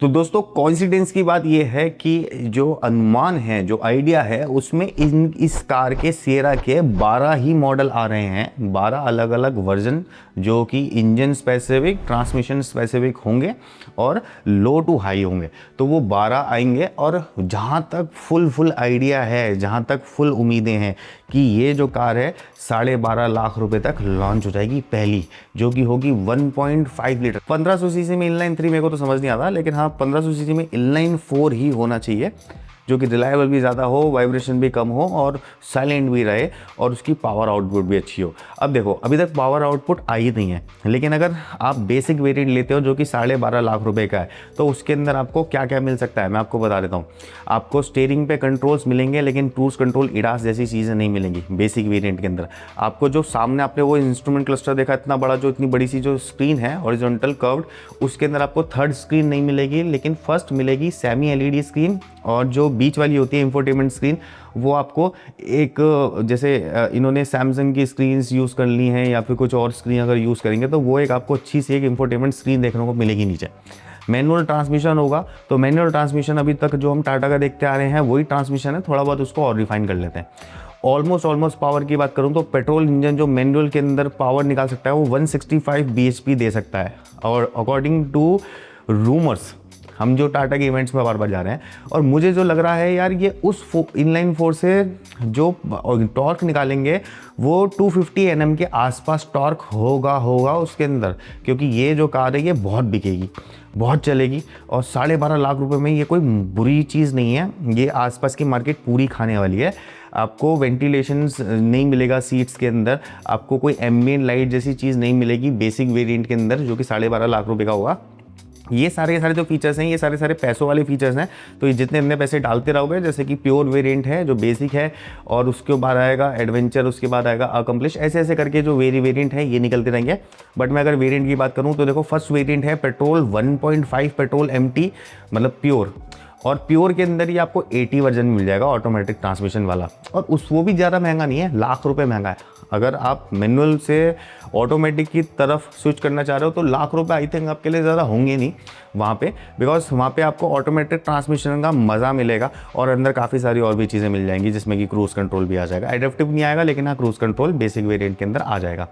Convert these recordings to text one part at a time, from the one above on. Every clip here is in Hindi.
तो दोस्तों कोइंसिडेंस की बात यह है कि जो अनुमान है, जो आइडिया है, उसमें इस कार के सिएरा के 12 ही मॉडल आ रहे हैं, 12 अलग अलग वर्जन जो कि इंजन स्पेसिफिक, ट्रांसमिशन स्पेसिफिक होंगे और लो टू हाई होंगे। तो वो 12 आएंगे और जहाँ तक फुल आइडिया है, जहाँ तक फुल उम्मीदें हैं कि ये जो कार है 12.5 लाख रुपए तक लॉन्च हो जाएगी पहली, जो कि होगी 1.5 लीटर। 1500 सीसी में इनलाइन 3 मेरे को तो समझ नहीं आता, लेकिन हाँ 1500 सीसी में इनलाइन 4 ही होना चाहिए, जो कि रिलायबल भी ज़्यादा हो, वाइब्रेशन भी कम हो और साइलेंट भी रहे और उसकी पावर आउटपुट भी अच्छी हो। अब देखो अभी तक पावर आउटपुट आई नहीं है, लेकिन अगर आप बेसिक वेरिएंट लेते हो जो कि 12.5 लाख रुपए का है, तो उसके अंदर आपको क्या क्या मिल सकता है मैं आपको बता देता हूँ। आपको स्टीयरिंग पे कंट्रोल्स मिलेंगे, लेकिन क्रूज कंट्रोल इडास जैसी चीज़ें नहीं मिलेंगी बेसिक वेरिएंट के अंदर। आपको जो सामने आपने वो इंस्ट्रूमेंट क्लस्टर देखा इतना बड़ा, जो इतनी बड़ी सी जो स्क्रीन है हॉरिजॉन्टल कर्व्ड, उसके अंदर आपको थर्ड स्क्रीन नहीं मिलेगी, लेकिन फर्स्ट मिलेगी सेमी एलईडी स्क्रीन। और जो बीच वाली होती है इंफोटेनमेंट स्क्रीन, वो आपको एक जैसे इन्होंने सैमसंग की स्क्रीन्स यूज़ कर ली हैं या फिर कुछ और स्क्रीन अगर यूज़ करेंगे तो वो एक आपको अच्छी सी एक इंफोटेनमेंट स्क्रीन देखने को मिलेगी नीचे। मैनुअल ट्रांसमिशन होगा, तो मैनुअल ट्रांसमिशन अभी तक जो हम टाटा का देखते आ रहे हैं वही ट्रांसमिशन है, थोड़ा बहुत उसको और रिफाइन कर लेते हैं। ऑलमोस्ट पावर की बात करूं तो पेट्रोल इंजन जो मैनुअल के अंदर पावर निकाल सकता है वो 165 bhp दे सकता है, और अकॉर्डिंग टू रूमर्स, हम जो टाटा के इवेंट्स में बार बार जा रहे हैं, और मुझे जो लग रहा है यार ये उस इनलाइन फोर से जो टॉर्क निकालेंगे वो 250 Nm के आसपास टॉर्क होगा उसके अंदर, क्योंकि ये जो कार है ये बहुत बिकेगी, बहुत चलेगी, और 12.5 लाख रुपए में ये कोई बुरी चीज़ नहीं है। ये आसपास की मार्केट पूरी खाने वाली है। आपको वेंटिलेशन नहीं मिलेगा सीट्स के अंदर, आपको कोई एम्बिएंट लाइट जैसी चीज़ नहीं मिलेगी बेसिक वेरिएंट के अंदर, जो कि 12.5 लाख रुपए का होगा। ये सारे जो फीचर्स हैं, ये सारे पैसों वाले फीचर्स हैं। तो ये जितने अपने पैसे डालते रहोगे, जैसे कि प्योर वेरिएंट है जो बेसिक है, और उसके बाद आएगा एडवेंचर, उसके बाद आएगा अकम्प्लिश, ऐसे करके जो वेरिएंट है ये निकलते रहेंगे। बट मैं अगर वेरिएंट की बात करूँ तो देखो फर्स्ट वेरिएंट है पेट्रोल 1.5 पेट्रोल MT, मतलब प्योर, और प्योर के अंदर ही आपको 80 वर्जन मिल जाएगा ऑटोमेटिक ट्रांसमिशन वाला, और वो भी ज़्यादा महंगा नहीं है, लाख रुपए महंगा है। अगर आप मैनुअल से ऑटोमेटिक की तरफ स्विच करना चाह रहे हो तो लाख रुपए आई थिंक आपके लिए ज़्यादा होंगे नहीं वहाँ पे, बिकॉज वहाँ पे आपको ऑटोमेटिक ट्रांसमिशन का मज़ा मिलेगा और अंदर काफ़ी सारी और भी चीज़ें मिल जाएंगी, जिसमें कि क्रूज़ कंट्रोल भी आ जाएगा। एडेप्टिव नहीं आएगा, लेकिन हाँ क्रूज़ कंट्रोल बेसिक वेरिएंट के अंदर आ जाएगा।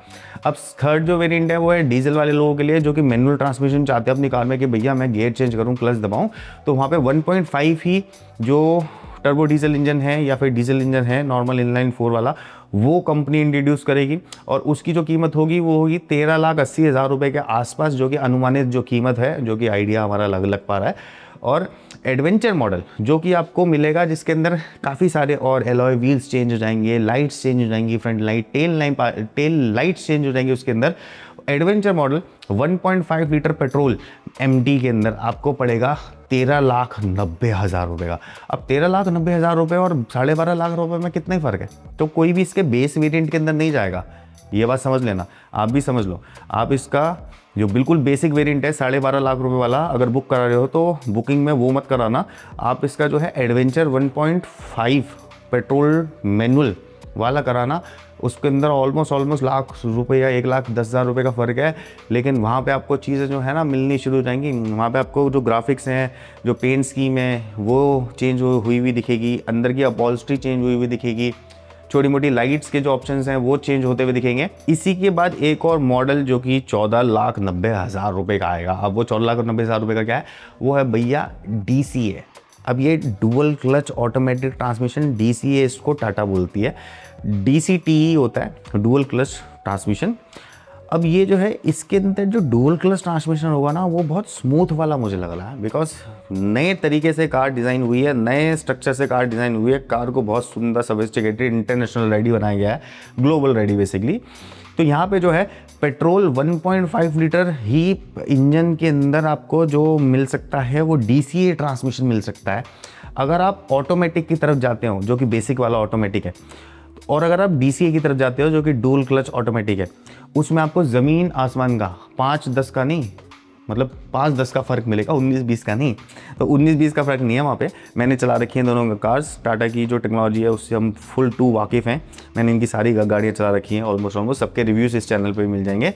अब थर्ड जो वेरिएंट है वो है डीजल वाले लोगों के लिए, जो कि मैनुअल ट्रांसमिशन चाहते हैं अपनी कार में कि भैया मैं गियर चेंज करूँ, क्लच दबाऊँ, तो वहाँ पर 1.5 ही जो टर्बो डीजल इंजन है या फिर डीजल इंजन है नॉर्मल इनलाइन 4 वाला, वो कंपनी इंट्रोड्यूस करेगी, और उसकी जो कीमत होगी वो होगी 13,80,000 रुपये के आसपास, जो कि अनुमानित जो कीमत है, जो कि आइडिया हमारा लग पा रहा है। और एडवेंचर मॉडल जो कि आपको मिलेगा, जिसके अंदर काफ़ी सारे और एलॉय व्हील्स चेंज हो जाएंगे, लाइट्स चेंज हो जाएंगी, front light, tail lights change हो जाएंगी उसके अंदर। Adventure model 1.5 litre petrol MT के अंदर आपको पड़ेगा 13,90,000 रुपये का। अब 13,90,000 रुपये और 12.5 लाख रुपये में कितना ही फ़र्क है, तो कोई भी इसके बेस वेरिएंट के अंदर नहीं जाएगा, ये बात समझ लेना, आप भी समझ लो। आप इसका जो बिल्कुल बेसिक वेरिएंट है 12.5 लाख रुपए वाला अगर बुक करा रहे हो तो बुकिंग में वो मत कराना, आप इसका जो है एडवेंचर 1.5 पेट्रोल मैनुअल वाला कराना। उसके अंदर ऑलमोस्ट लाख रुपए या 1,10,000 रुपये का फ़र्क है, लेकिन वहाँ पे आपको चीज़ें जो है ना मिलनी शुरू हो जाएंगी। वहाँ पे आपको जो ग्राफिक्स हैं, जो पेंट स्कीम है वो चेंज हुई हुई दिखेगी, अंदर की अपॉल्स्ट्री चेंज हुई हुई दिखेगी, छोटी मोटी लाइट्स के जो ऑप्शंस हैं वो चेंज होते हुए दिखेंगे। इसी के बाद एक और मॉडल जो कि 14,90,000 रुपये का आएगा। अब वो 14,90,000 रुपये का क्या है, वो है भैया DCA। अब ये dual clutch automatic transmission, DCA इसको टाटा बोलती है, DCTE होता है डुअल क्लच ट्रांसमिशन। अब ये जो है इसके अंदर जो डुअल क्लच ट्रांसमिशन होगा ना वो बहुत स्मूथ वाला मुझे लग रहा है, बिकॉज नए तरीके से कार डिज़ाइन हुई है, नए स्ट्रक्चर से कार डिज़ाइन हुई है, कार को बहुत सुंदर सोफिस्टिकेटेड इंटरनेशनल रेडी बनाया गया है, ग्लोबल रेडी बेसिकली। तो यहाँ पे जो है पेट्रोल 1.5 लीटर ही इंजन के अंदर आपको जो मिल सकता है वो DCA ट्रांसमिशन मिल सकता है। अगर आप ऑटोमेटिक की तरफ जाते हो जो कि बेसिक वाला ऑटोमेटिक है, और अगर आप DCA की तरफ जाते हो जो कि डुअल क्लच ऑटोमेटिक है, उसमें आपको ज़मीन आसमान का 5-10 का नहीं, मतलब 5-10 का फ़र्क मिलेगा, 19-20 का नहीं। तो 19-20 का फ़र्क नहीं है वहाँ पे। मैंने चला रखी है दोनों कार्स, टाटा की जो टेक्नोलॉजी है उससे हम फुल टू वाकिफ़ हैं। मैंने इनकी सारी गाड़ियाँ चला रखी हैं ऑलमोस्ट, सबके रिव्यूज़ इस चैनल पर मिल जाएंगे।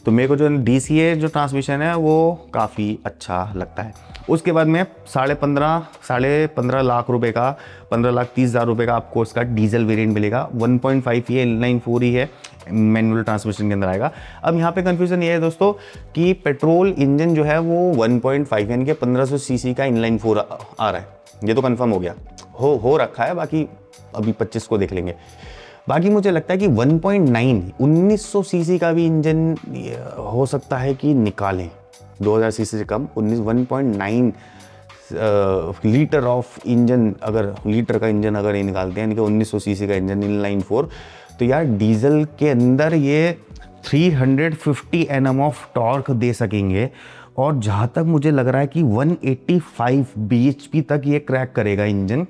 तो मेरे को जो DCA जो ट्रांसमिशन है वो काफ़ी अच्छा लगता है। उसके बाद में 15.5 लाख रुपए का, 15,30,000 रुपये का आपको उसका डीजल वेरिएंट मिलेगा। 1.5 ये इनलाइन 4 ही है, मैनुअल ट्रांसमिशन के अंदर आएगा। अब यहाँ पे कंफ्यूजन ये है दोस्तों कि पेट्रोल इंजन जो है वो 1.5 यानी कि 1500 सीसी का इनलाइन 4 आ रहा है, ये तो कंफर्म हो गया, हो रखा है। बाकी अभी 25 को देख लेंगे। बाकी मुझे लगता है कि 1.9 1900 सीसी का भी इंजन हो सकता है कि निकालें, 2000 सीसी से कम 1.9 लीटर ऑफ इंजन, अगर लीटर का इंजन अगर ये निकालते हैं यानी कि 1900 सीसी का इंजन इनलाइन 4, तो यार डीजल के अंदर ये 350 Nm ऑफ टॉर्क दे सकेंगे। और जहाँ तक मुझे लग रहा है कि 185 bhp तक ये क्रैक करेगा इंजन,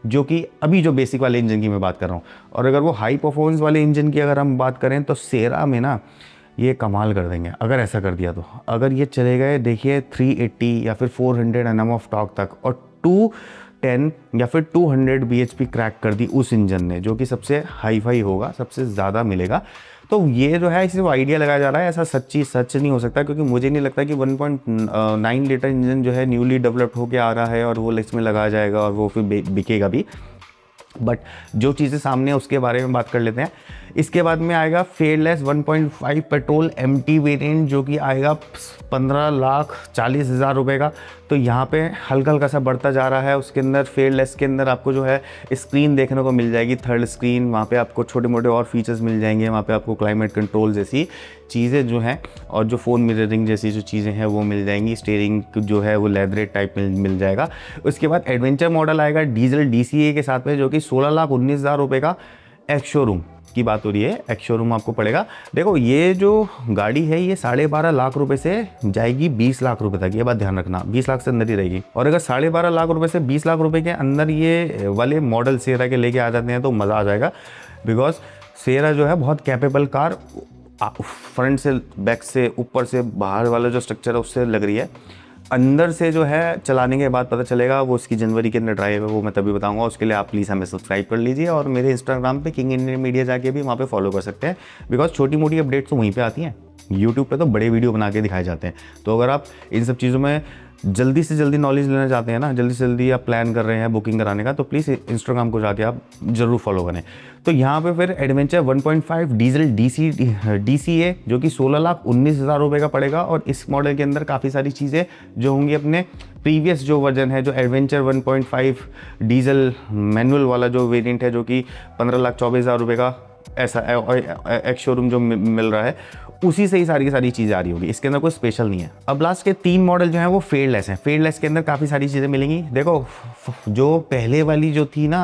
जो कि अभी जो बेसिक वाले इंजन की मैं बात कर रहा हूँ। और अगर वो हाई परफॉर्मेंस वाले इंजन की अगर हम बात करें तो सेरा में ना ये कमाल कर देंगे अगर ऐसा कर दिया तो। अगर ये चले गए देखिए 380 या फिर 400 Nm ऑफ टॉर्क तक और 210 या फिर 200 bhp क्रैक कर दी उस इंजन ने, जो कि सबसे हाई फाई होगा, सबसे ज़्यादा मिलेगा। तो ये जो है सिर्फ आइडिया लगाया जा रहा है, ऐसा सच नहीं हो सकता, क्योंकि मुझे नहीं लगता कि 1.9 लीटर इंजन जो है न्यूली डेवलप्ड होके आ रहा है और वो इसमें लगाया जाएगा और वो फिर बिकेगा भी। बट जो चीज़ें सामने है उसके बारे में बात कर लेते हैं। इसके बाद में आएगा फेयरलेस 1.5 पेट्रोल MT वेरिएंट, जो कि आएगा 15,40,000 रुपये का। तो यहाँ पे हल्का हल्का सा बढ़ता जा रहा है। उसके अंदर फेयरलेस के अंदर आपको जो है स्क्रीन देखने को मिल जाएगी, थर्ड स्क्रीन, वहाँ पे आपको छोटे मोटे और फीचर्स मिल जाएंगे। वहाँ पे आपको क्लाइमेट कंट्रोल जैसी चीज़ें जो हैं और जो फ़ोन मिररिंग जैसी जो चीज़ें हैं वो मिल जाएंगी। स्टीयरिंग जो है वो लेदरेट टाइप में मिल जाएगा। उसके बाद एडवेंचर मॉडल आएगा डीजल DCA के साथ में, जो कि 16,19,000 रुपये का एक्स शोरूम की बात हो रही है। एक्स शोरूम आपको पड़ेगा। देखो ये जो गाड़ी है ये 12.5 लाख रुपए से जाएगी 20 लाख रुपए तक, ये बात ध्यान रखना, 20 लाख से अंदर ही रहेगी। और अगर 12.5 लाख रुपए से 20 लाख रुपए के अंदर ये वाले मॉडल सेरा के लेके आ जाते हैं तो मज़ा आ जाएगा। बिकॉज सेरा जो है बहुत कैपेबल कार, फ्रंट से, बैक से, ऊपर से, बाहर वाला जो स्ट्रक्चर है उससे लग रही है। अंदर से जो है चलाने के बाद पता चलेगा, वो इसकी जनवरी के अंदर ड्राइव है, वो मैं तभी बताऊंगा। उसके लिए आप प्लीज़ हमें सब्सक्राइब कर लीजिए और मेरे इंस्टाग्राम पे किंग इंडियन मीडिया जाके भी वहाँ पे फॉलो कर सकते हैं। बिकॉज छोटी मोटी अपडेट्स तो वहीं पे आती हैं, यूट्यूब पे तो बड़े वीडियो बना के दिखाए जाते हैं। तो अगर आप इन सब चीज़ों में जल्दी से जल्दी नॉलेज लेना चाहते हैं ना, जल्दी से जल्दी आप प्लान कर रहे हैं बुकिंग कराने का, तो प्लीज़ इंस्टाग्राम को जाके आप ज़रूर फॉलो करें। तो यहाँ पे फिर एडवेंचर 1.5 डीजल DCA जो कि 16,19,000 रुपये का पड़ेगा। और इस मॉडल के अंदर काफ़ी सारी चीज़ें जो होंगी अपने प्रीवियस जो वर्जन है, जो एडवेंचर 1.5 डीजल मैनुअल वाला जो वेरिएंट है, जो कि 15,24,000 रुपये का ऐसा एक्स शोरूम जो मिल रहा है, उसी से ही सारी की सारी चीज़ें आ रही होगी। इसके अंदर कोई स्पेशल नहीं है। अब लास्ट के 3 मॉडल जो हैं वो फेयरलेस हैं। फेयरलेस के अंदर काफ़ी सारी चीज़ें मिलेंगी। देखो जो पहले वाली जो थी ना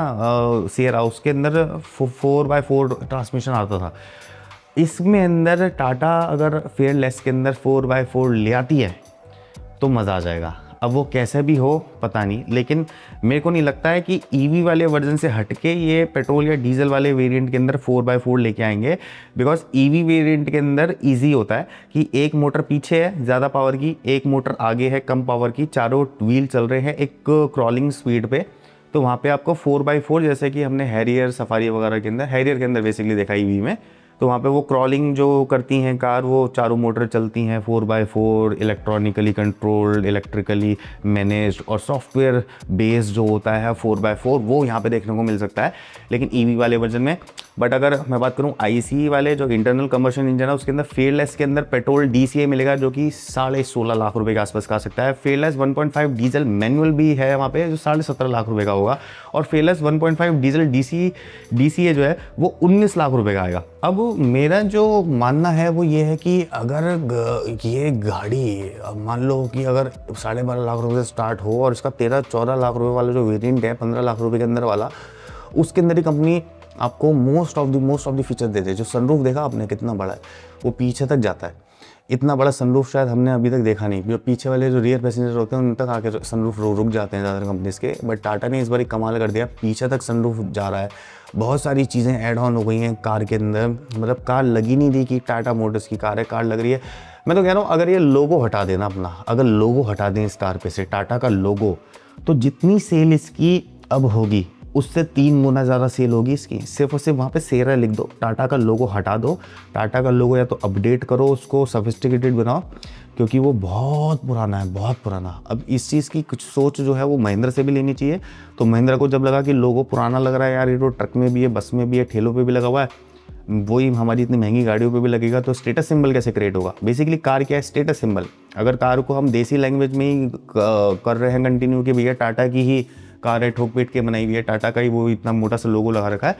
सियरा, उसके अंदर 4x4 ट्रांसमिशन आता था। इसमें अंदर टाटा अगर फेयरलेस के अंदर 4x4 ले आती है तो मज़ा आ जाएगा। अब वो कैसे भी हो पता नहीं, लेकिन मेरे को नहीं लगता है कि EV वाले वर्जन से हटके ये पेट्रोल या डीजल वाले वेरिएंट के अंदर 4x4 लेके आएंगे। बिकॉज EV वेरिएंट के अंदर इजी होता है कि एक मोटर पीछे है ज़्यादा पावर की, एक मोटर आगे है कम पावर की, चारों व्हील चल रहे हैं एक क्रॉलिंग स्पीड पे। तो वहाँ पे आपको 4x4 जैसे कि हमने हैरियर सफारी वगैरह के अंदर, हैरियर के अंदर बेसिकली देखा EV में, तो वहाँ पे वो क्रॉलिंग जो करती हैं कार, वो चारों मोटर चलती हैं 4x4, electronically controlled, electrically managed और सॉफ्टवेयर बेस्ड जो होता है 4x4, वो यहाँ पे देखने को मिल सकता है लेकिन EV वाले वर्जन में। बट अगर मैं बात करूँ ICE वाले जो इंटरनल कंबशन इंजन है, उसके अंदर फेयरलेस के अंदर पेट्रोल DCA मिलेगा, जो कि 16.5 लाख रुपये के आसपास का आ सकता है। फेयरलेस 1.5 डीजल मैनुअल भी है वहाँ पे, जो 17.5 लाख रुपये का होगा। और फेयरलेस 1.5 डीजल DCA जो है वो 19 लाख रुपये का आएगा। अब मेरा जो मानना है वो ये है कि अगर ये गाड़ी मान लो कि अगर 12.5 लाख रुपये से स्टार्ट हो और इसका 13-14 लाख रुपये वाला जो वेरिएंट है 15 लाख रुपये के अंदर वाला, उसके अंदर ही कंपनी आपको मोस्ट ऑफ द फीचर देते हैं। जो सनरूफ देखा आपने कितना बड़ा है, वो पीछे तक जाता है। इतना बड़ा सनरूफ शायद हमने अभी तक देखा नहीं। जो पीछे वाले जो रियर पैसेंजर होते हैं उन तक आके सनरूफ रुक जाते हैं ज़्यादातर कंपनीज के, बट टाटा ने इस बार कमाल कर दिया, पीछे तक सनरूफ जा रहा है। बहुत सारी चीज़ें ऐड ऑन हो गई हैं कार के अंदर, मतलब कार लगी नहीं थी कि टाटा मोटर्स की कार है, कार लग रही है। मैं तो कह रहा हूँ अगर ये लोगो हटा देना अपना, अगर लोगो हटा दें इस कार पे से टाटा का लोगो, तो जितनी सेल इसकी अब होगी उससे 3 गुना ज़्यादा सेल होगी इसकी। सिर्फ और सिर्फ वहाँ पे सेरा लिख दो, टाटा का लोगो हटा दो, टाटा का लोगो या तो अपडेट करो, उसको सोफिस्टिकेटेड बनाओ, क्योंकि वो बहुत पुराना है, बहुत पुराना। अब इस चीज़ की कुछ सोच जो है वो महिंद्रा से भी लेनी चाहिए। तो महिंद्रा को जब लगा कि लोगो पुराना लग रहा है यार, ये तो ट्रक में भी है, बस में भी है, ठेलों पर भी लगा हुआ है, वही हमारी इतनी महंगी गाड़ियों पे भी लगेगा, तो स्टेटस सिंबल कैसे क्रिएट होगा। बेसिकली कार क्या है, स्टेटस सिंबल। अगर कार को हम देसी लैंग्वेज में ही कर रहे हैं कंटिन्यू कि भैया टाटा की ही कार है, ठोक पीट के बनाई हुई है, टाटा का ही वो इतना मोटा सा लोगो लगा रखा है,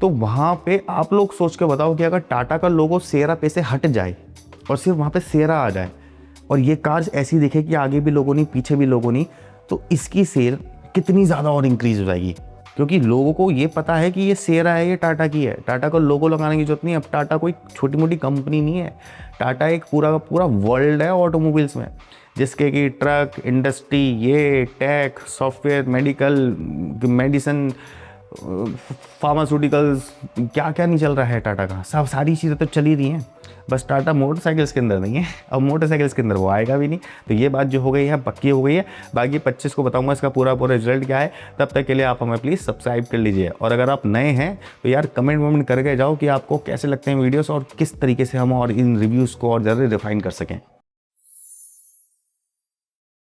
तो वहाँ पे आप लोग सोच के बताओ कि अगर टाटा का लोगो सेरा पे से हट जाए और सिर्फ वहाँ पे सेरा आ जाए और ये कार ऐसी दिखे कि आगे भी लोगो नहीं पीछे भी लोगो नहीं, तो इसकी सेल कितनी ज़्यादा और इंक्रीज हो जाएगी। क्योंकि लोगों को ये पता है कि ये सेरा है, ये टाटा की है, टाटा का लोगो लगाने की जरूरत नहीं। अब टाटा कोई छोटी मोटी कंपनी नहीं है, टाटा एक पूरा का पूरा वर्ल्ड है ऑटोमोबाइल्स में, जिसके कि ट्रक इंडस्ट्री, ये tech, software, medical, medicine, pharmaceuticals, क्या क्या नहीं चल रहा है टाटा का, सब सारी चीज़ें तो चल ही रही हैं। बस टाटा मोटरसाइकिल्स के अंदर नहीं है, अब मोटरसाइकिल्स के अंदर वो आएगा भी नहीं। तो ये बात जो हो गई है पक्की हो गई है। बाकी 25 को बताऊंगा इसका पूरा पूरा रिजल्ट क्या है। तब तक के लिए आप हमें प्लीज़ सब्सक्राइब कर लीजिए, और अगर आप नए हैं तो यार कमेंट वमेंट करके जाओ कि आपको कैसे लगते हैं वीडियोस और किस तरीके से हम और इन रिव्यूज़ को और ज़्यादा रिफाइन कर सकें।